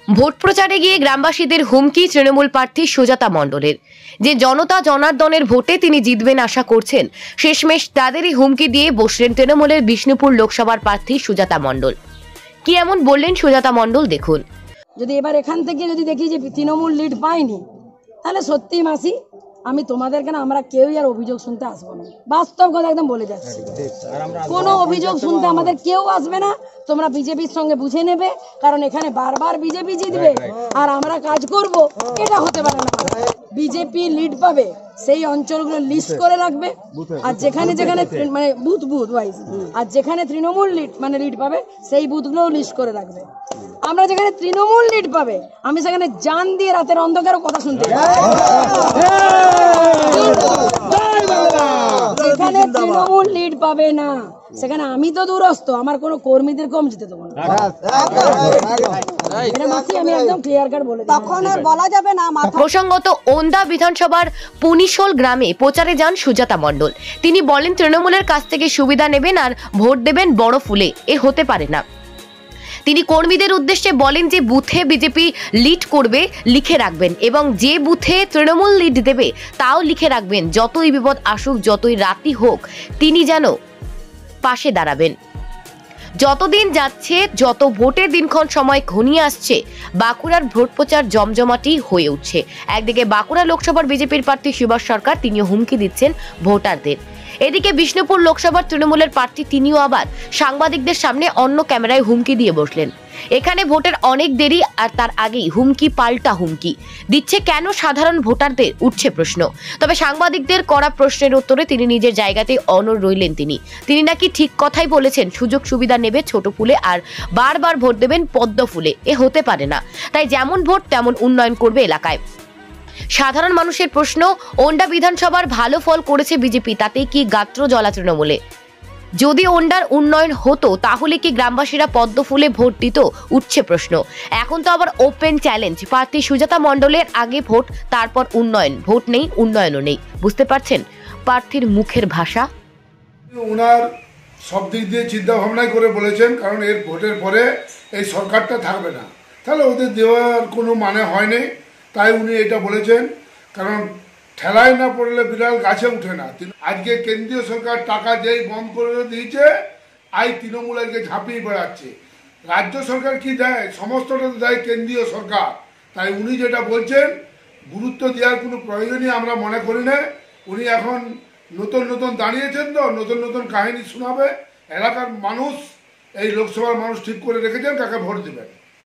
Vote প্রচারে গিয়ে গ্রামবাসীদের হুমকি তৃণমূল প্রার্থী সুজাতা মণ্ডলের। যে জনতা জনার্দনের ভোটে তিনি জিতবেন আশা করছেন, শেষমেশ তাদেরই হুমকি দিয়ে বসলেন তৃণমূলের বিষ্ণুপুর লোকসভার প্রার্থী সুজাতা মণ্ডল। কি এমন বললেন সুজাতা মণ্ডল, দেখুন। যদি এবার এখান থেকে যদি দেখি যে তৃণমূল লিড পায়নি, তাহলে সত্যি মাসি আমি তোমাদের কেন আমরা কেউই আর অভিযোগ শুনতে আসবো না। বাস্তব কথা একদম বলে যাচ্ছি, কোনো অভিযোগ শুনতে আমাদের কেউ আসবে না। তোমরা বিজেপির সঙ্গে বুঝে নেবে, কারণ এখানে বারবার বিজেপি জিতবে আর আমরা কাজ করব, এটা হতে পারে না। বিজেপি লিড পাবে সেই অঞ্চলগুলো লিস্ট করে রাখবে, আর যেখানে যেখানে মানে বুথ ওয়াইজ, আর যেখানে তৃণমূল লিড পাবে সেই বুথগুলো লিস্ট করে রাখবে। আমরা যেখানে তৃণমূল লিড পাবে আমি সেখানে জান দিয়ে রাতের অন্ধকারও কথা শুনতে, যেখানে তৃণমূল লিড পাবে না সেখানে আমি তো দূরস্থ, আমার কোনো কর্মীদের কম যেতে দেবো না। আমি একদম ক্লিয়ার কাট বলে তখন আর বলা যাবে না। প্রসঙ্গত ওন্দা বিধানসভার পুনিশোল গ্রামে প্রচারে যান সুজাতা মণ্ডল। তিনি বলেন, তৃণমূলের কাছ থেকে সুবিধা নেবেন আর ভোট দেবেন বড় ফুলে, এ হতে পারে না। তিনি কর্মীদের উদ্দেশ্যে বলেন যে বুথে বিজেপি লিড করবে লিখে রাখবেন, এবং যে বুথে তৃণমূল লিড দেবে তাও লিখে রাখবেন। যতই বিপদ আসুক, যতই রাতি হোক, তিনি যেন পাশে দাঁড়াবেন। যতদিন যাচ্ছে, যত ভোটের দিনক্ষণ সময় ঘনিয়ে আসছে, বাঁকুড়ার ভোট প্রচার জমজমাটি হয়ে উঠছে। একদিকে বাঁকুড়া লোকসভার বিজেপির প্রার্থী সুভাষ সরকার, তিনিও হুমকি দিচ্ছেন ভোটারদের। এদিকে বিষ্ণুপুর লোকসভার তৃণমূলের প্রার্থী তিনিও আবার সাংবাদিকদের সামনে অন্য ক্যামেরায় হুমকি দিয়ে বসলেন। এখানে ভোটের অনেক দেরি, আর তার আগেই হুমকি পাল্টা হুমকি দিচ্ছে কেন সাধারণ ভোটারদের, উঠছে প্রশ্ন। তবে সাংবাদিকদের করা প্রশ্নের উত্তরে তিনি নিজের জায়গাতেই অনড় রইলেন। তিনি নাকি ঠিক কথাই বলেছেন, সুযোগ সুবিধা নেবে ছোট ফুলে আর বারবার ভোট দেবেন পদ্ম ফুলে, এ হতে পারে না। তাই যেমন ভোট তেমন উন্নয়ন করবে এলাকায়। সাধারণ মানুষের প্রশ্ন, ওন্ডা বিধানসভার ভালো ফল করেছে বিজেপি, তাতে কি গাত্র জ্বলা তৃণমূলে? যদি ওন্ডার উন্নয়ন হতো তাহলে কি গ্রামবাসীরা পদ্ম ফুলে ভোট দিত, উঠছে প্রশ্ন। এখন তো আবার ওপেন চ্যালেঞ্জ, প্রার্থী সুজাতা মণ্ডলের আগে ভোট, তারপর উন্নয়ন। ভোট নেই, উন্নয়নও নেই। বুঝতে পারছেন প্রার্থীর মুখের ভাষা? ওনার সব দিক দিয়ে চিন্তা ভাবনাই করে বলেছেন, কারণ এর ভোটের পরে এই সরকারটা থাকবে না, তাহলে ওদের দেওয়ার কোনো মানে হয়নি। তাই উনি এটা বলেছেন, কারণ ঠেলায় না পড়লে বিড়াল গাছে উঠে না। আজকে কেন্দ্রীয় সরকার টাকা যেই বন্ধ করে দিয়েছে, তৃণমূল আজকে ঝাঁপিয়ে বেড়াচ্ছে। রাজ্য সরকার কি দেয়? সমস্তটা দেয় কেন্দ্রীয় সরকার। তাই উনি যেটা বলছেন, গুরুত্ব দেওয়ার কোনো প্রয়োজনই আমরা মনে করি না। উনি এখন নতুন দাঁড়িয়েছেন, তো নতুন কাহিনী শোনাবে। এলাকার মানুষ, এই লোকসভার মানুষ ঠিক করে রেখেছেন কাকে ভোট দেবেন।